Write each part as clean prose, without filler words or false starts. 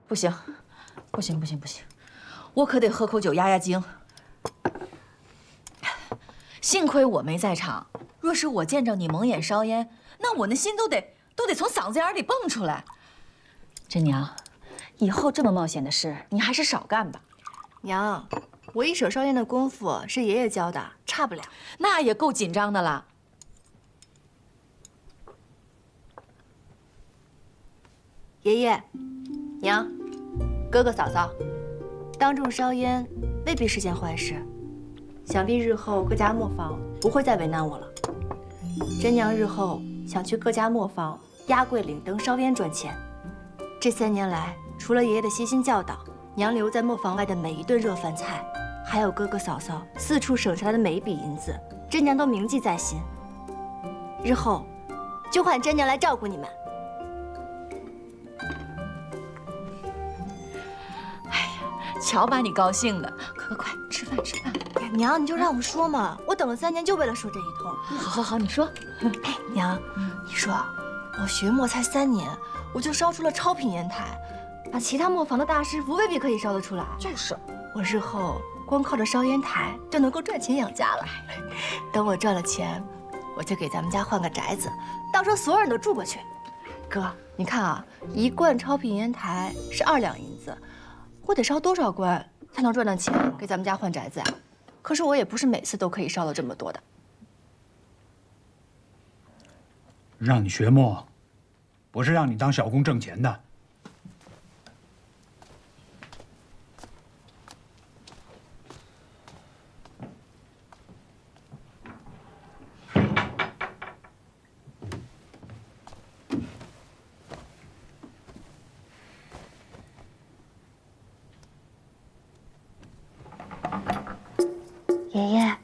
不行，不行，不行，不行，我可得喝口酒压压惊。幸亏我没在场，若是我见着你蒙眼烧烟，那我那心都得从嗓子眼里蹦出来。真娘，以后这么冒险的事，你还是少干吧。娘，我一手烧烟的功夫是爷爷教的，差不了。那也够紧张的了。爷爷、娘、哥哥、嫂嫂，当众烧烟未必是件坏事，想必日后各家磨坊不会再为难我了。真娘日后想去各家磨坊压柜领灯烧烟赚钱。这3年来，除了爷爷的悉心教导，娘留在磨坊外的每一顿热饭菜，还有哥哥嫂嫂四处省下来的每一笔银子，真娘都铭记在心。日后就换真娘来照顾你们。瞧把你高兴的，快吃饭吃饭。哎呀，娘，你就让我说嘛，我等了3年就为了说这一通。好，你说。哎，娘，你说我学磨才3年，我就烧出了超品烟台，那其他磨坊的大师傅未必可以烧得出来。就是，我日后光靠着烧烟台就能够赚钱养家了。等我赚了钱，我就给咱们家换个宅子，到时候所有人都住过去。哥，你看啊，1罐超品烟台是2两银子。我得烧多少罐才能赚到钱给咱们家换宅子呀？可是我也不是每次都可以烧到这么多的。让你学磨，不是让你当小工挣钱的。爷爷，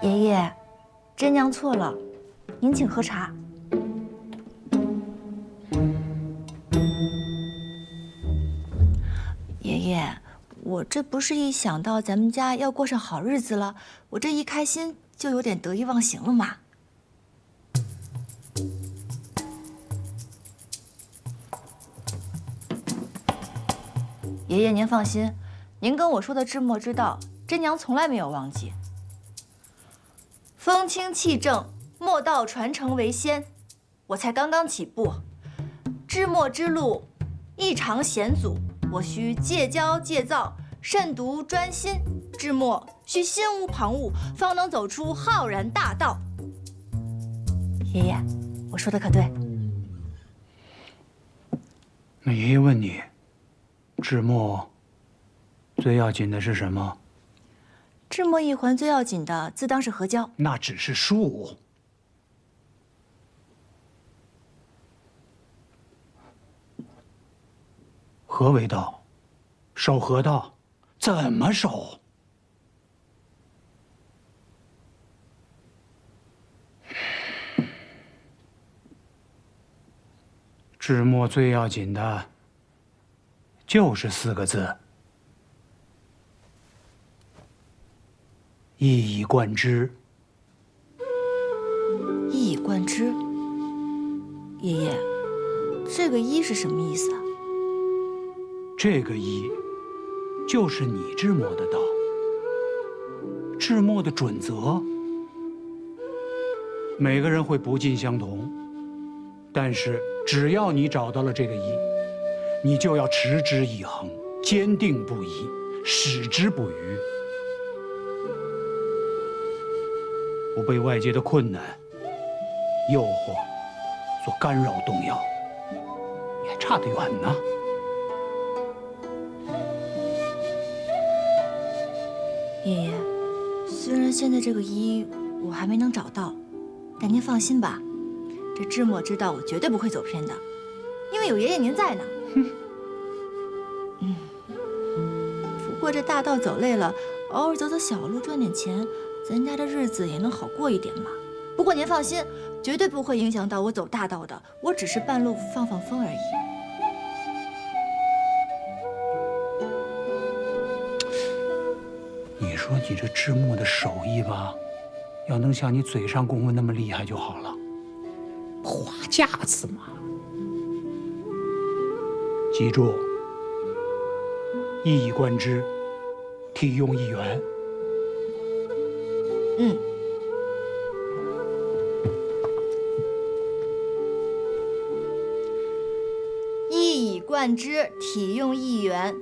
爷爷，真娘错了，您请喝茶。爷爷，我这不是一想到咱们家要过上好日子了，我这一开心就有点得意忘形了嘛。爷爷，您放心，您跟我说的治磨之道，真娘从来没有忘记。风清气正，磨道传承为先，我才刚刚起步，治磨之路异常险阻，我需戒骄戒躁，慎独专心，治磨需心无旁骛，方能走出浩然大道。爷爷，我说的可对？那爷爷问你，治磨最要紧的是什么？治磨一环最要紧的，自当是合胶。那只是术。何为道？守何道？怎么守？治磨最要紧的，就是4个字：一以贯之。一以贯之。爷爷，这个“一”是什么意思啊？这个一，就是你治磨的道，治磨的准则。每个人会不尽相同，但是只要你找到了这个一，你就要持之以恒，坚定不移，矢志不渝，不被外界的困难、诱惑所干扰动摇。你还差得远呢。爷爷，虽然现在这个一我还没能找到，但您放心吧，这治磨之道我绝对不会走偏的，因为有爷爷您在呢。不过这大道走累了，偶尔走走小路赚点钱，咱家的日子也能好过一点嘛。不过您放心，绝对不会影响到我走大道的，我只是半路放放风而已。你说你这制墨的手艺吧，要能像你嘴上功夫那么厉害就好了。花架子嘛，记住，一以贯之，体用一元。嗯。一以贯之，体用一元。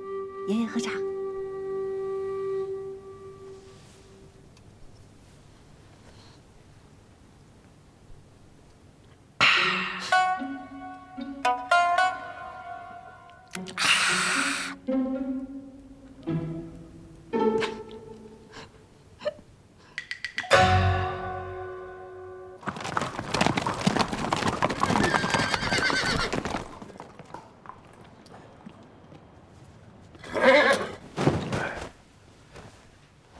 爷爷喝茶。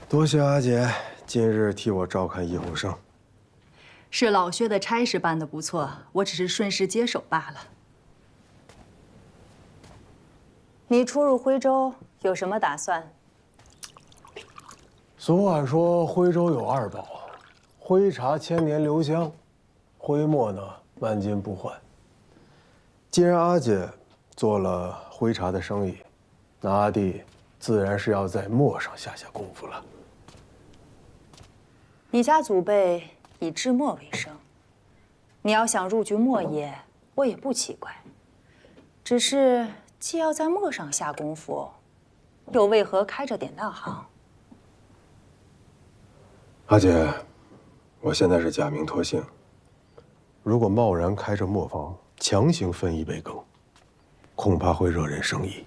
多谢阿姐今日替我照看易后生。是老薛的差事办得不错，我只是顺势接手罢了。你出入徽州有什么打算？俗话说徽州有二宝，徽茶千年留香，徽墨呢万金不换。既然阿姐做了徽茶的生意，那阿弟自然是要在墨上下功夫了。你家祖辈以制墨为生，你要想入局墨业，我也不奇怪。只是既要在墨上下功夫，又为何开着典当行？阿姐，我现在是假名托姓，如果贸然开着磨坊，强行分一杯羹，恐怕会惹人生疑。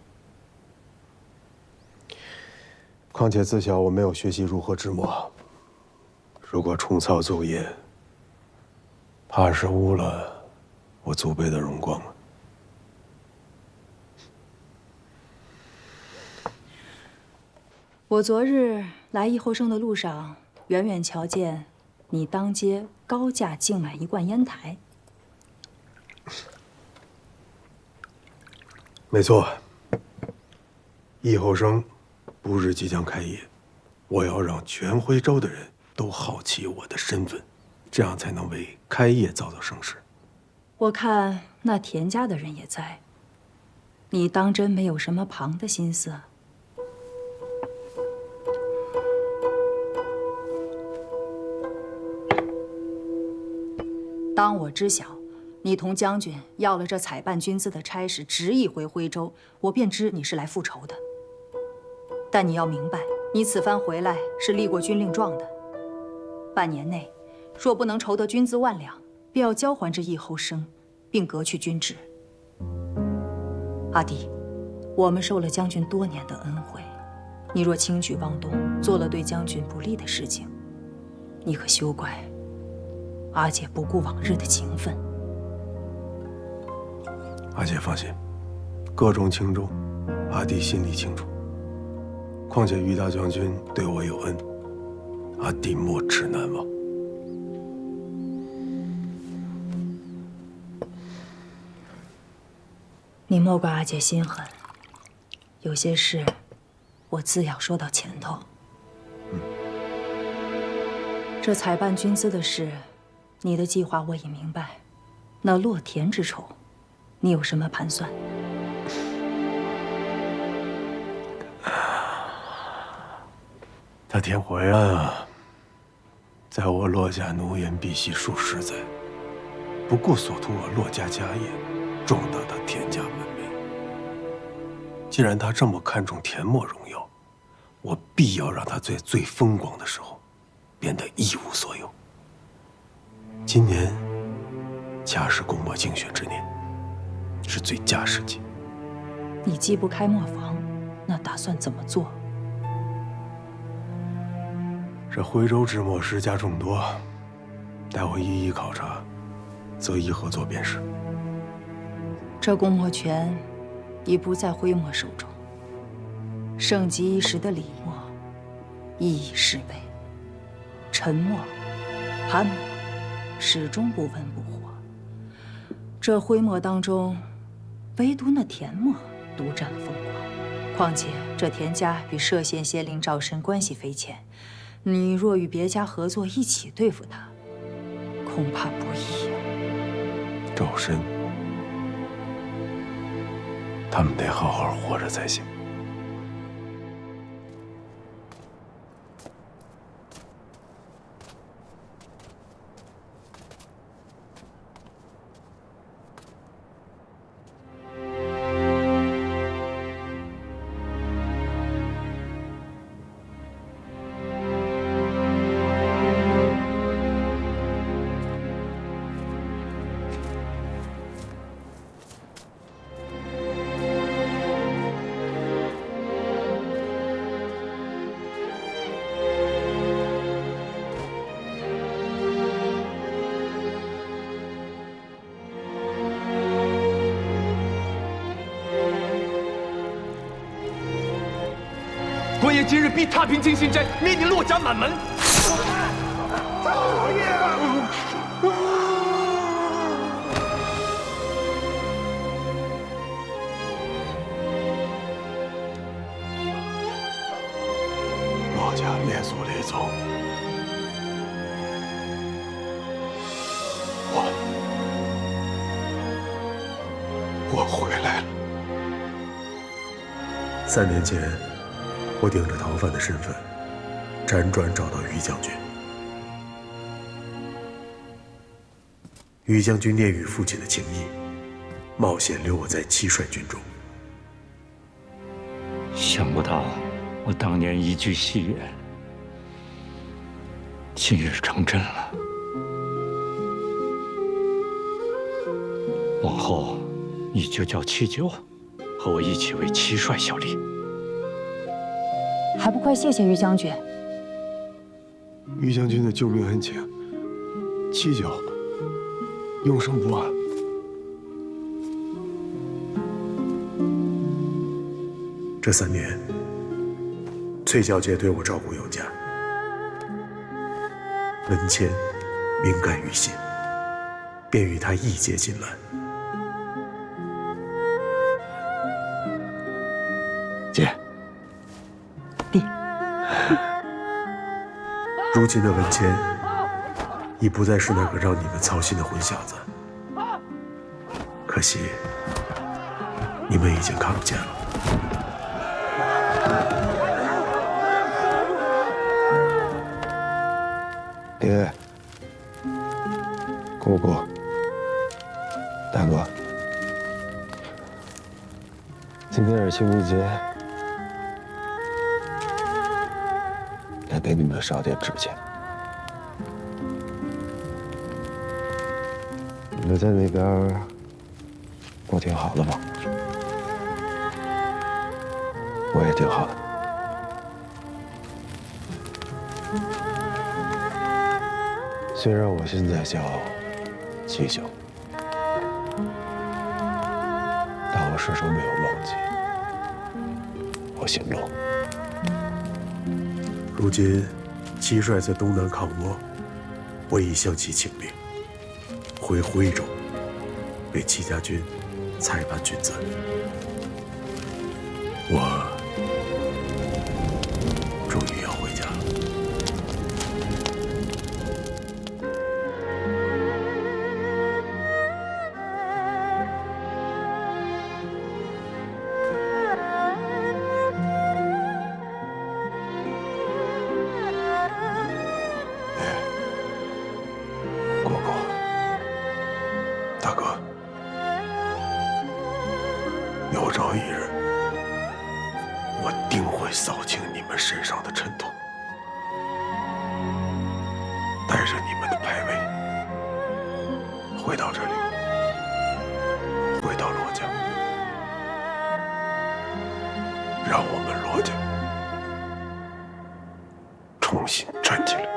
况且自小我没有学习如何制墨，如果重操旧业，怕是污了我祖辈的荣光了。我昨日来易后生的路上，远远瞧见你当街高价竞买一罐烟台。没错，易后生不日即将开业，我要让全徽州的人都好奇我的身份，这样才能为开业造就声势。我看那田家的人也在，你当真没有什么旁的心思？当我知晓你同将军要了这采办军资的差事，执意回徽州，我便知你是来复仇的。但你要明白，你此番回来是立过军令状的，半年内若不能筹得军资1万两，便要交还之易后生，并革去军职。阿弟，我们受了将军多年的恩惠，你若轻举妄动，做了对将军不利的事情，你可休怪阿姐不顾往日的情分。阿姐放心，各种轻重，阿弟心里清楚。况且于大将军对我有恩，阿弟莫齿难忘。你莫怪阿姐心狠，有些事我自要说到前头。这采办军资的事，你的计划我已明白。那落田之仇，你有什么盘算？那天淮安啊，在我骆家奴颜婢膝数十载，不顾所图我骆家家业，壮大他田家门楣。既然他这么看重田墨荣耀，我必要让他在最风光的时候，变得一无所有。今年恰是公墨竞选之年，是最佳时机。你既不开磨坊，那打算怎么做？这徽州制墨世家众多，待我一一考察，择一合作便是。这公墨权已不在徽墨手中，盛极一时的李墨亦已式微，陈墨、潘墨始终不温不火。这徽墨当中，唯独那田墨独占了风光，况且这田家与涉县仙灵赵申关系匪浅，你若与别家合作一起对付他，恐怕不易啊。赵申，他们得好好活着才行。官爷今日必踏平金星斋，灭你骆家满门。骆家列祖列宗，我回来了。3年前，我顶着逃犯的身份，辗转找到于将军。于将军念与父亲的情谊，冒险留我在七帅军中。想不到我当年一句戏言，今日成真了。往后，你就叫七九，和我一起为七帅效力。还不快谢谢于将军！于将军的救命恩情，七九永生不忘。这3年，崔小姐对我照顾有加，文谦敏感于心，便与她义结金兰。姐，弟，如今的文谦已不再是那个让你们操心的混小子，可惜你们已经看不见了。爹，姑姑，大哥，今天是清明节，来给你们捎点纸钱。你们在那边过挺好的吗？我也挺好的。虽然我现在叫七九，但我始终没有忘记我姓骆。如今七帅在东南抗倭，我已向其请命，回徽州为戚家军裁判军资。我终于要回家了。姑姑，大哥，有朝一日，我定会扫清你们身上的尘土，带着你们的牌位，回到这里，回到骆家，让我们骆家重新站起来。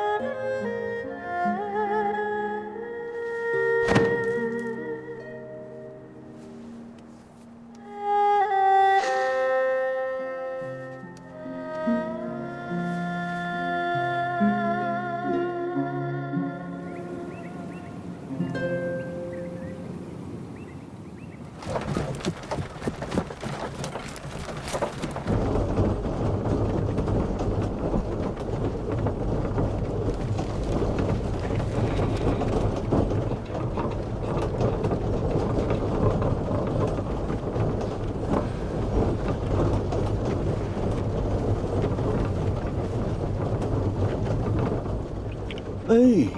哎，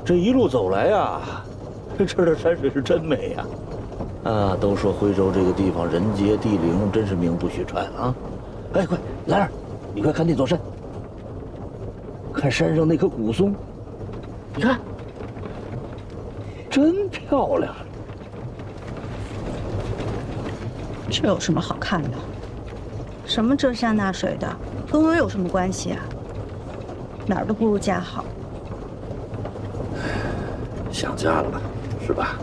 这一路走来呀，这儿的山水是真美呀！啊，都说徽州这个地方人杰地灵，真是名不虚传啊！哎，快，兰儿，你快看那座山，看山上那棵古松，你看，真漂亮。这有什么好看的？什么这山那水的，跟我有什么关系啊？哪儿都不如家好。想家了，是吧？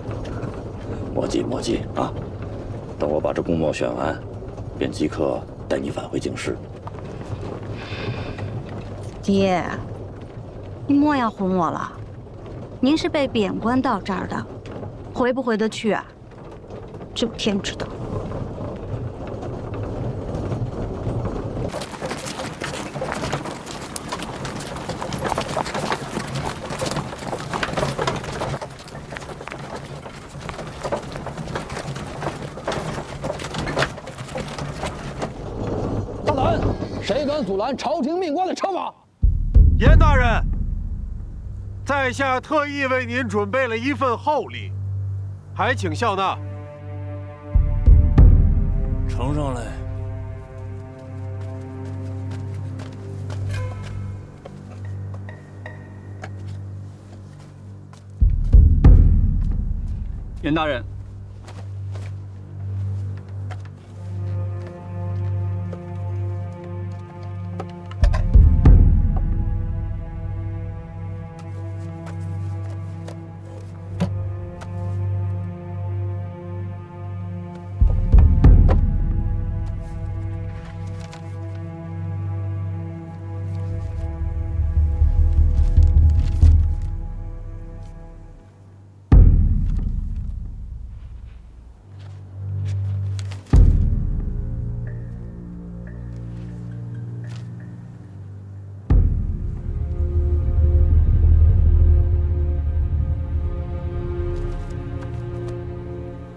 莫急莫急啊！等我把这公墨选完，便即刻带你返回京师。爹，你莫要哄我了。您是被贬官到这儿的，回不回得去啊？只有天知道。谁敢阻拦朝廷命官的车马？严大人，在下特意为您准备了一份厚礼，还请笑纳。呈上来。严大人。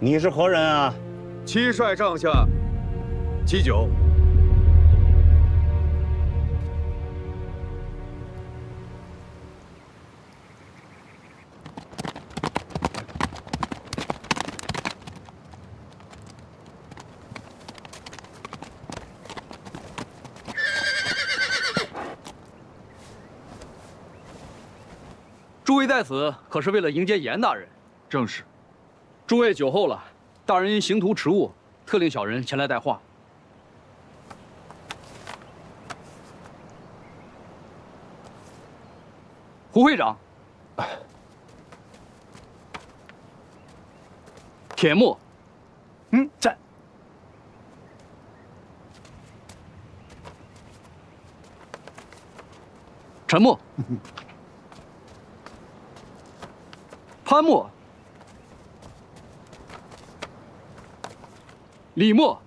你是何人啊？七帅帐下，七九。诸位在此可是为了迎接严大人？正是。诸位久候了，大人因行途迟误，特令小人前来带话。胡会长，铁木，在。陈木，潘木。李默，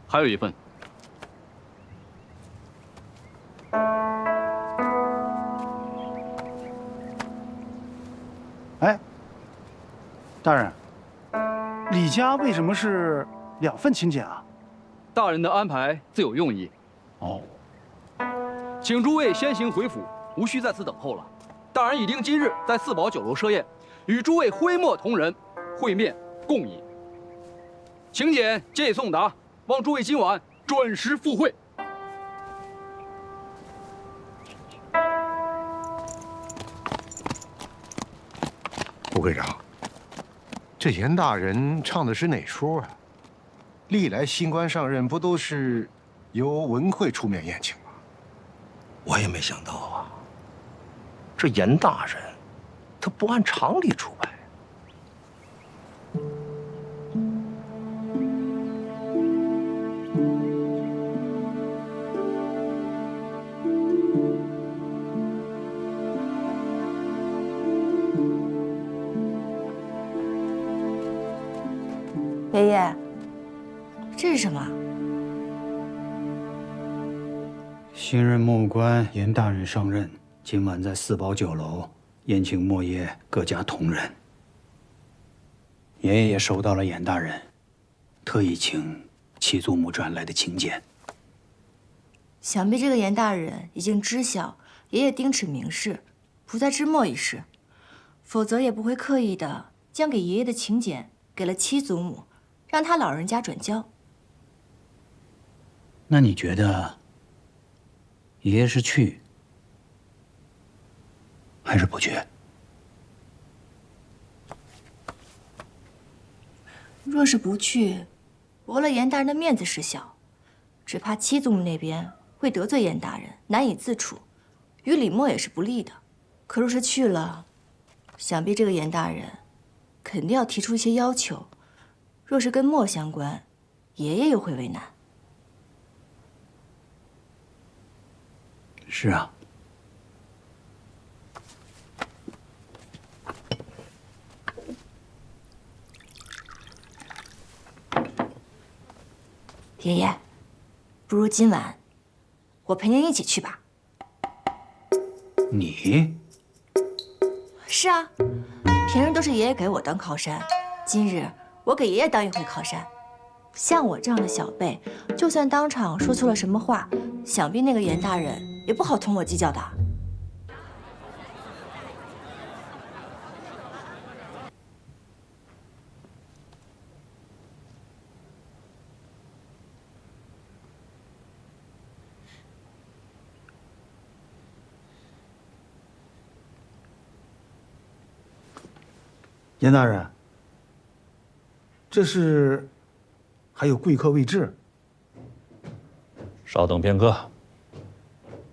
还有一份。哎，大人，李家为什么是2份请柬啊？大人的安排自有用意。哦，请诸位先行回府，无需在此等候了。大人已定今日在四宝酒楼设宴，与诸位徽墨同仁会面共饮。请柬皆已送达，望诸位今晚准时赴会。胡会长，这严大人唱的是哪出啊？历来新官上任不都是由文会出面宴请吗？我也没想到啊。这严大人，他不按常理出牌。爷爷，这是什么？新任墨官严大人上任。今晚在四宝酒楼宴请莫爷各家同仁，爷爷也收到了严大人，特意请七祖母转来的请柬。想必这个严大人已经知晓爷爷丁齿明示，不再治墨一事，否则也不会刻意的将给爷爷的请柬给了七祖母，让他老人家转交。那你觉得爷爷是去还是不去？若是不去，驳了严大人的面子事小，只怕七祖母那边会得罪严大人，难以自处，于李默也是不利的。可若是去了，想必这个严大人肯定要提出一些要求，若是跟墨相关，爷爷又会为难。是啊。爷爷，不如今晚我陪您一起去吧。你？是啊，平日都是爷爷给我当靠山，今日我给爷爷当一回靠山。像我这样的小辈，就算当场说错了什么话，想必那个严大人也不好同我计较的。严大人，这是还有贵客未至。稍等片刻。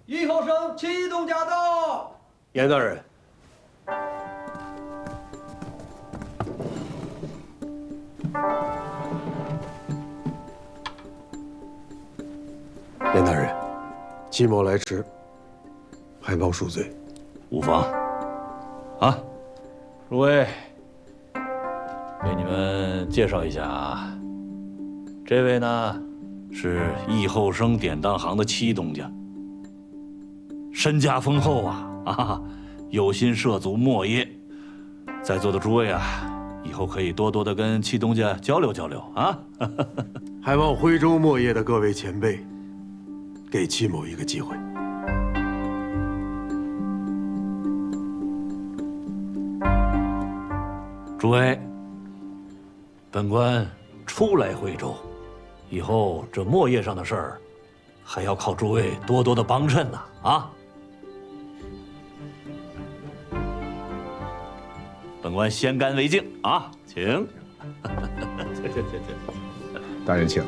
一后生启动驾到。严大人，严大人，季某来迟，还望恕罪。无妨。啊，诸位，给你们介绍一下啊，这位呢是义后生典当行的七东家，身家丰厚啊，有心涉足墨业。在座的诸位啊，以后可以多多的跟七东家交流交流啊。还望徽州墨业的各位前辈，给戚某一个机会。诸位，本官初来徽州，以后这墨业上的事儿，还要靠诸位多多的帮衬呢啊！本官先干为敬啊，请。大人请。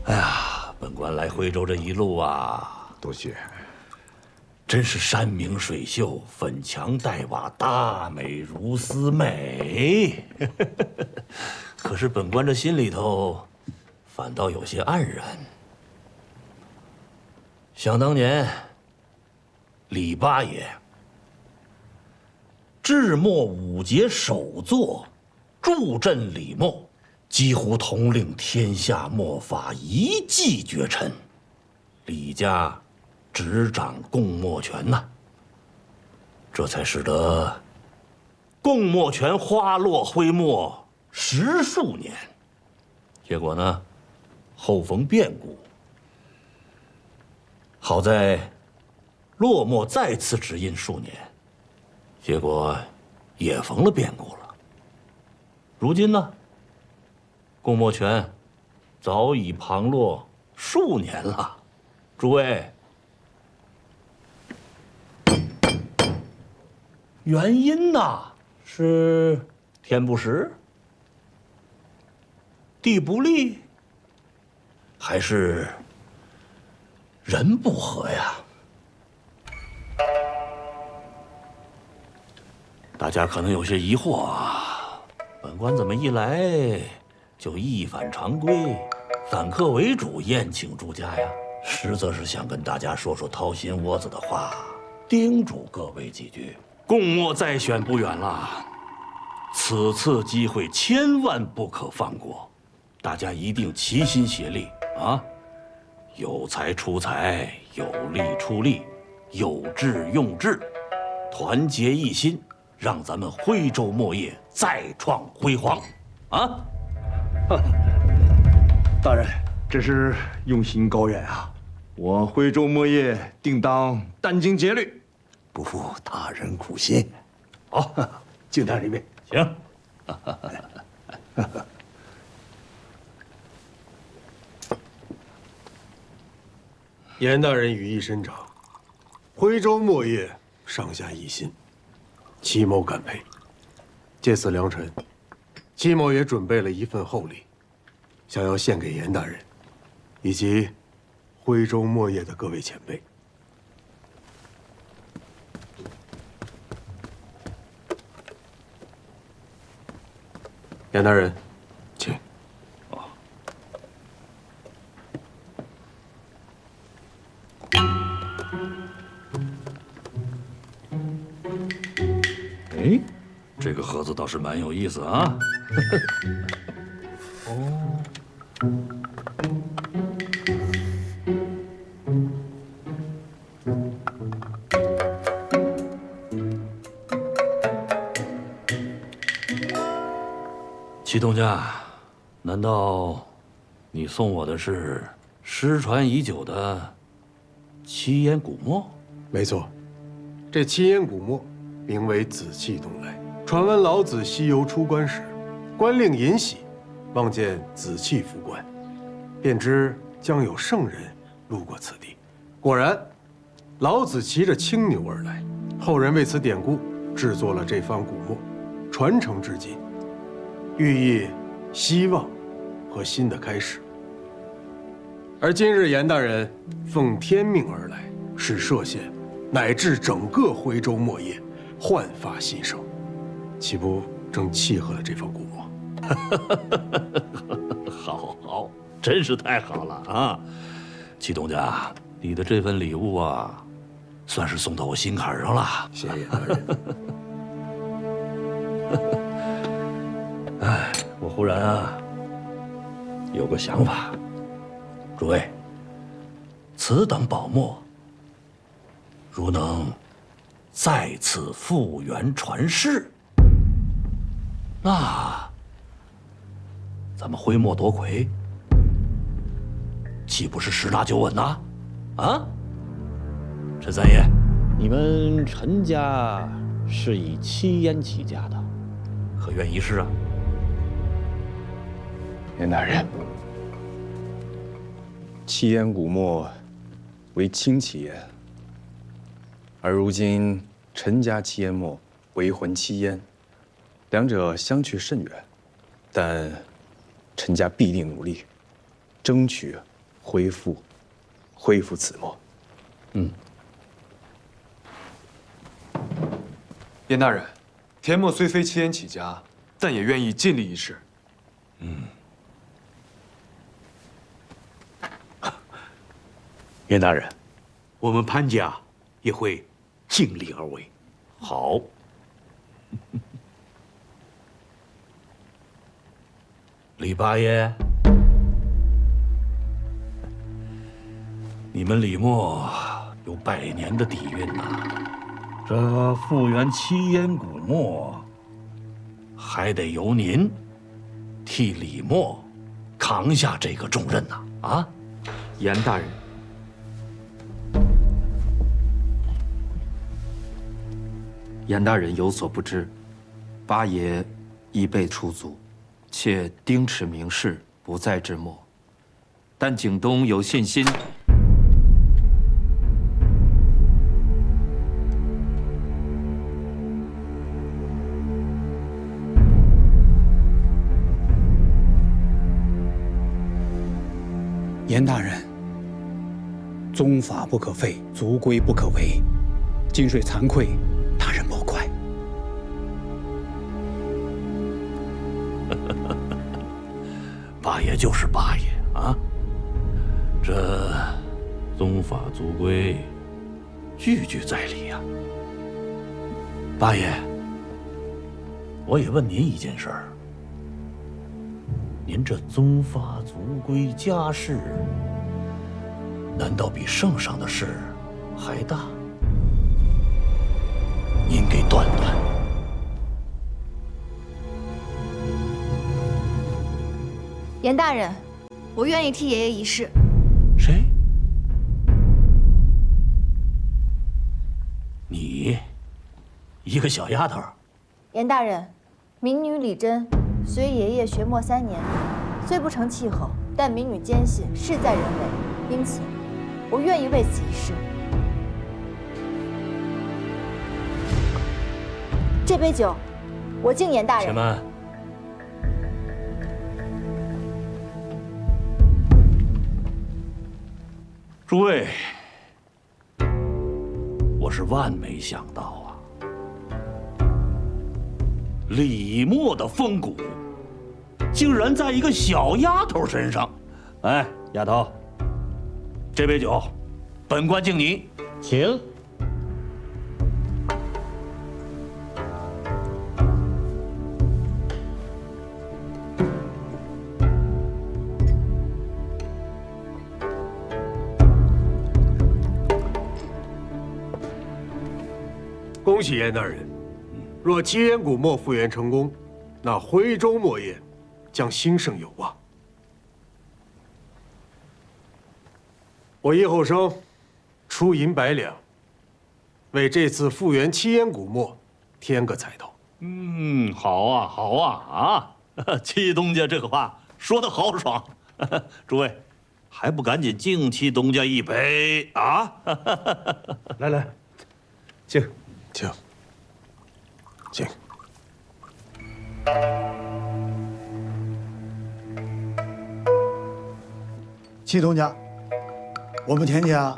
哎呀，本官来徽州这一路啊，多谢。真是山明水秀，粉墙黛瓦，大美如斯美。可是本官这心里头，反倒有些黯然。想当年，李八爷制墨五杰首作，助阵李墨，几乎统领天下墨法，一骑绝尘。李家执掌贡墨权呐，这才使得贡墨权花落灰墨10数年。结果呢，后逢变故，好在落墨再次指印数年，结果也逢了变故了。如今呢，贡墨权早已旁落数年了。诸位，原因呐，是天不时、地不利，还是人不和呀？大家可能有些疑惑啊，本官怎么一来就一反常规，反客为主，宴请诸家呀？实则是想跟大家说说掏心窝子的话，叮嘱各位几句。贡墨再选不远了，此次机会千万不可放过，大家一定齐心协力啊！有才出才，有力出力，有志用志，团结一心，让咱们徽州墨业再创辉煌，啊！大人，这是用心高远啊！我徽州墨业定当殚精竭虑，不负大人苦心。好，敬大人一杯。行。严大人羽翼深长，徽州墨业上下一心，戚某感佩。借此良辰，戚某也准备了一份厚礼，想要献给严大人，以及徽州墨业的各位前辈。严大人，请。哎，这个盒子倒是蛮有意思啊。哦。祁东家，难道你送我的是失传已久的七烟古墨？没错，这七烟古墨名为紫气东来。传闻老子西游出关时，官令尹喜望见紫气浮关，便知将有圣人路过此地。果然，老子骑着青牛而来。后人为此典故制作了这方古墨，传承至今，寓意希望和新的开始。而今日严大人奉天命而来，使歙县乃至整个徽州墨业焕发新生，岂不正契合了这方古墨？好，好，真是太好了啊！祁东家，你的这份礼物啊，算是送到我心坎上了。谢谢大人。哎，我忽然啊有个想法，诸位，此等宝墨，如能再次复原传世，那咱们徽墨夺魁，岂不是十拿九稳呐？啊，陈三爷，你们陈家是以七烟起家的，可愿一试啊？严大人，七烟古墨为清七烟，而如今陈家七烟墨为浑七烟，两者相去甚远，但陈家必定努力，争取恢复此墨。严大人，田墨虽非七烟起家，但也愿意尽力一试。严大人，我们潘家也会尽力而为。好。李八爷，你们李墨有100年的底蕴呐，这复原七烟古墨，还得由您替李墨扛下这个重任呐！啊，严大人，严大人有所不知，八爷已被出族，且丁齿明示不再之墨，但景东有信心。严大人，宗法不可废，族规不可违。今岁惭愧，大人莫怪。八爷就是八爷啊，这宗法族规，句句在理呀。八爷，我也问您一件事儿。您这宗法族规家事，难道比圣上的事还大？您给断断。严大人，我愿意替爷爷一试。谁？你，一个小丫头。严大人，民女李珍随爷爷学墨3年，虽不成气候，但民女坚信事在人为，因此我愿意为此一试。这杯酒，我敬严大人。且慢。诸位，我是万没想到啊，李默的风骨竟然在一个小丫头身上。哎，丫头，这杯酒，本官敬你，请。恭喜严大人！若七烟古墨复原成功，那徽州墨业将兴盛有望。我叶后生出银100两，为这次复原七烟古墨添个彩头。好啊，好啊，七东家这个话说得豪爽。诸位，还不赶紧敬七东家一杯啊！来来，敬。请。七东家，我们田家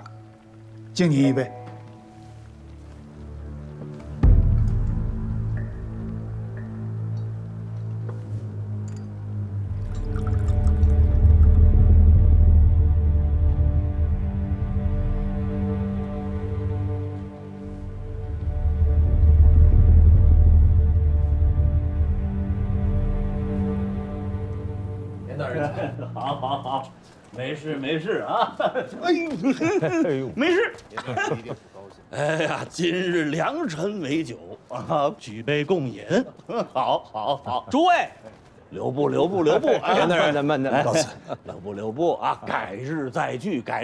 敬你一杯。好，没事啊。哎呦，没事。哎呀，今日良辰美酒啊，举杯共饮。好，诸位，留步。严大人，咱慢点，告辞。留步啊！改日再聚。再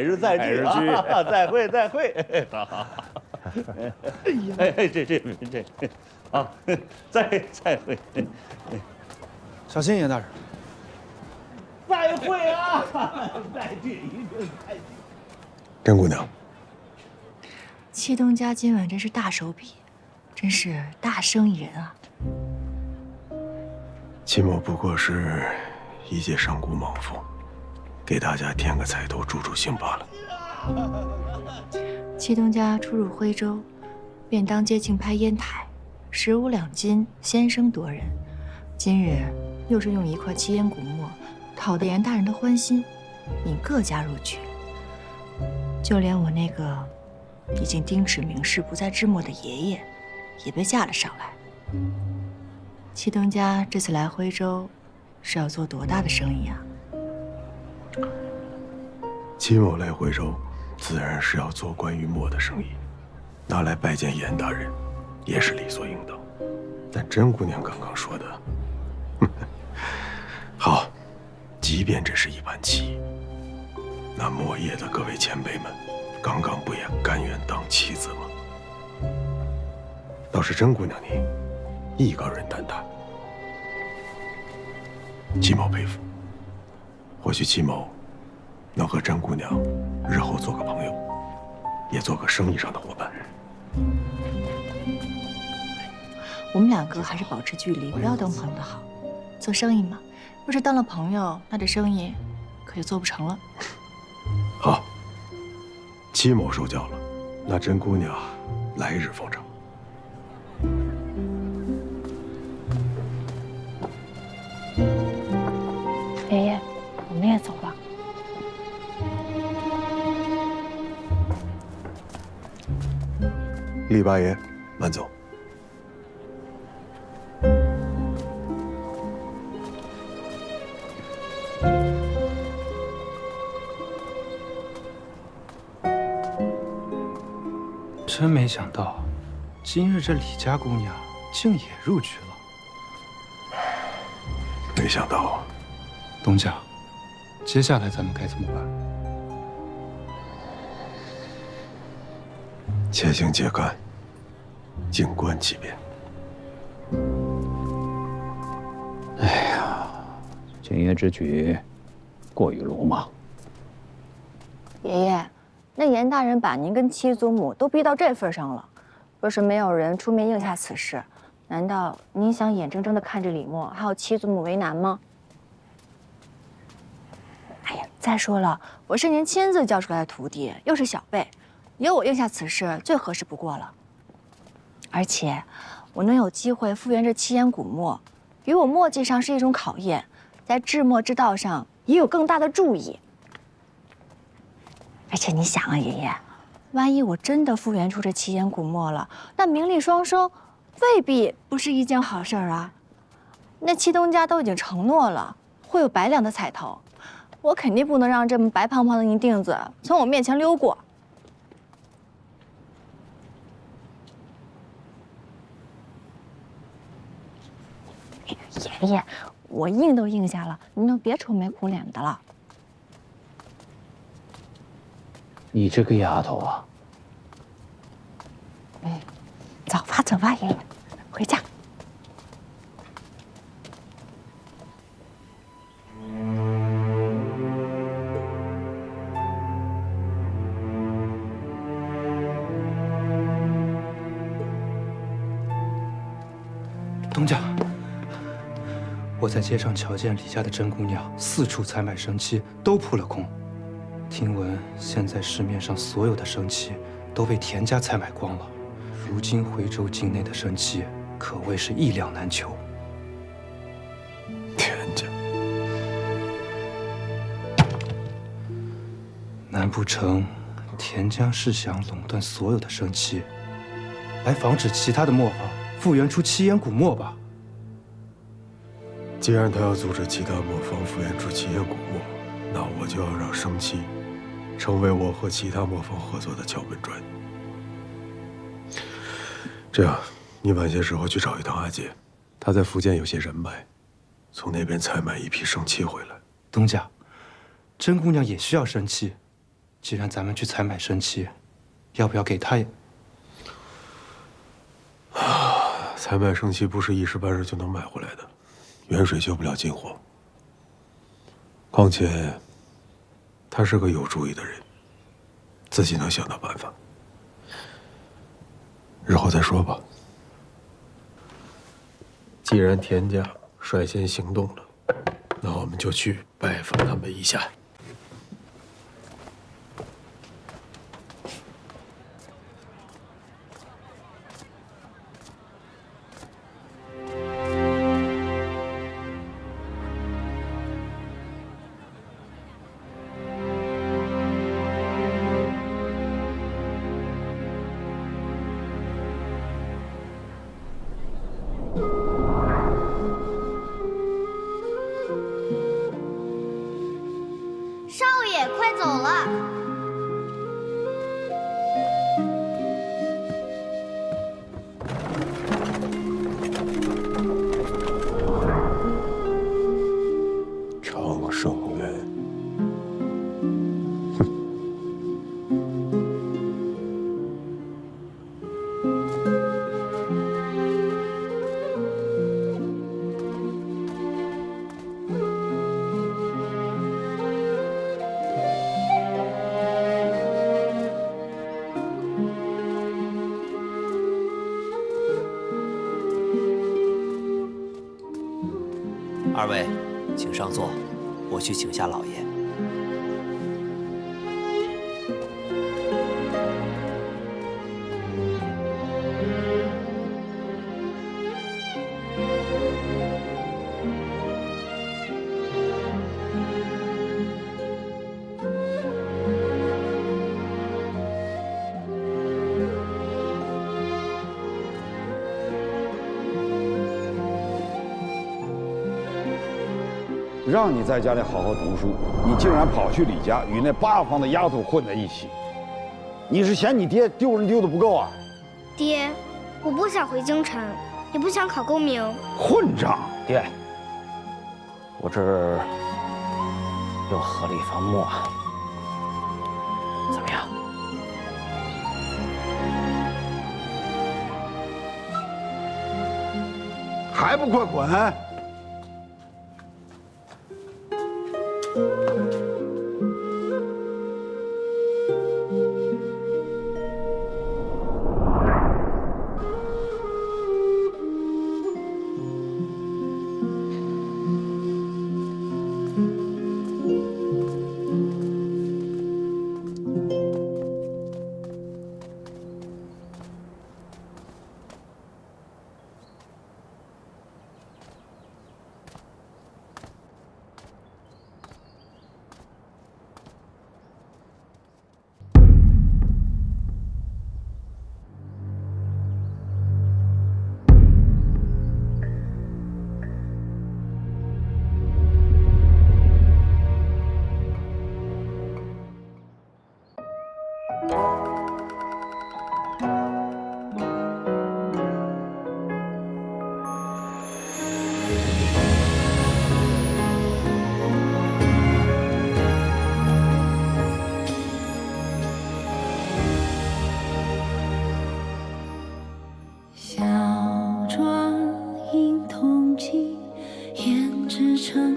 会。好。这啊，再会。小心，严大人。再会啊！再聚，一定再聚。甄姑娘，七东家今晚真是大手笔，真是大生意人啊！戚某不过是一介商贾莽夫，给大家添个彩头助兴罢了。七东家初入徽州，便当街竞拍烟台，15两金，先声夺人。今日又是用1块七烟古墨，讨得严大人的欢心，引各家入局。就连我那个已经丁齿明示不再制墨的爷爷，也被架了上来。七东家这次来徽州，是要做多大的生意啊？戚某来徽州，自然是要做关于墨的生意，拿来拜见严大人，也是理所应当。但甄姑娘刚刚说的，好，即便这是一盘棋，那墨业的各位前辈们，刚刚不也甘愿当棋子吗？倒是甄姑娘你，艺高人胆大，戚某佩服。或许戚某能和甄姑娘日后做个朋友，也做个生意上的伙伴。我们2个还是保持距离，不要当朋友的好。做生意嘛，若是当了朋友，那这生意可就做不成了。好，戚某受教了，那甄姑娘来日奉承。爷爷，我们也走吧。李八爷，慢走。真没想到，今日这李家姑娘竟也入局了，没想到啊。东家，接下来咱们该怎么办？且行且干，静观其变。哎呀，今夜之举过于鲁莽。爷爷，那严大人把您跟七祖母都逼到这份上了，若是没有人出面应下此事，难道您想眼睁睁地看着李默还有七祖母为难吗？哎呀，再说了，我是您亲自教出来的徒弟，又是小辈，由我应下此事最合适不过了。而且，我能有机会复原这七烟古墨，于我墨迹上是一种考验，在制墨之道上也有更大的注意。而且你想啊，爷爷，万一我真的复原出这七烟古墨了，那名利双收，未必不是一件好事儿啊。那七东家都已经承诺了，会有百两的彩头，我肯定不能让这么白胖胖的泥锭子从我面前溜过。爷爷，我应都应下了，您就别愁眉苦脸的了。你这个丫头啊！走吧，走吧，爷爷，回家。东家，我在街上瞧见李家的甄姑娘四处采买生漆，都扑了空。听闻现在市面上所有的生漆都被田家采买光了，如今徽州境内的生漆可谓是一两难求。田家，难不成田家是想垄断所有的生漆，来防止其他的磨坊复原出七烟古墨吧？既然他要阻止其他磨坊复原出七烟古墨，那我就要让生漆成为我和其他磨坊合作的敲门砖。这样，你晚些时候去找一趟阿姐，她在福建有些人脉，从那边采买一批生漆回来。东家，甄姑娘也需要生漆，既然咱们去采买生漆，要不要给她也？采买生漆不是一时半日就能买回来的，远水救不了近火。况且，他是个有主意的人，自己能想到办法。日后再说吧。既然田家率先行动了，那我们就去拜访他们一下。少爷，快走了！长生园，二位，请上座，我去请下老爷。让你在家里好好读书，你竟然跑去李家与那八方的丫头混在一起，你是嫌你爹丢人丢的不够啊？爹，我不想回京城，也不想考功名。混账！爹，我这儿又合了一方墨，怎么样？还不快滚！小庄因同期，胭脂成